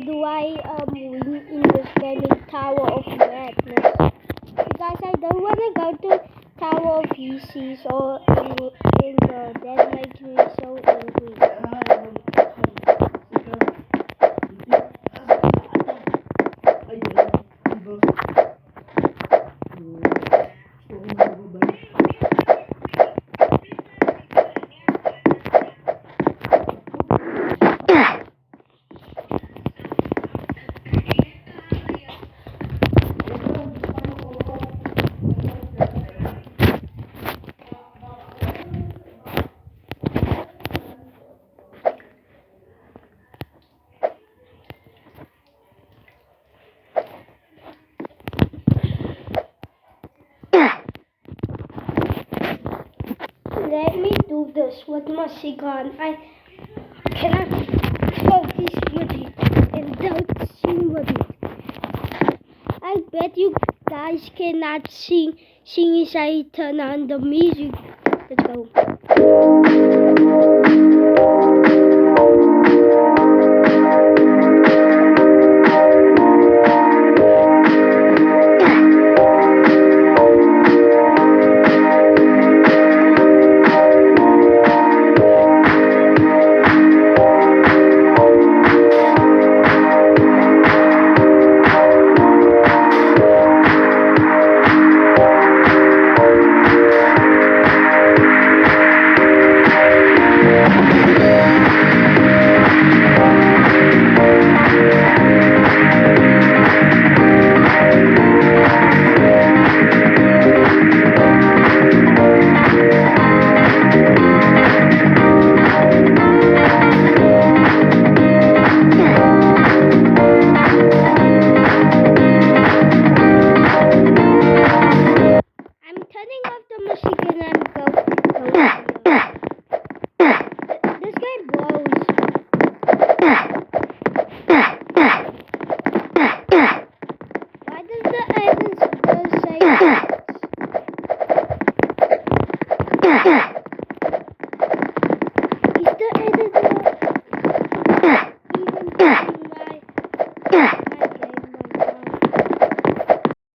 do I win in this gaming Tower of Madness? Because I don't want to go to Tower of VCs or in the that makes me so angry. Let me do this with my cigar. I cannot focus with it and don't sing with it. I bet you guys cannot sing as I turn on the music. Let's go. I'm turning off the music and I'm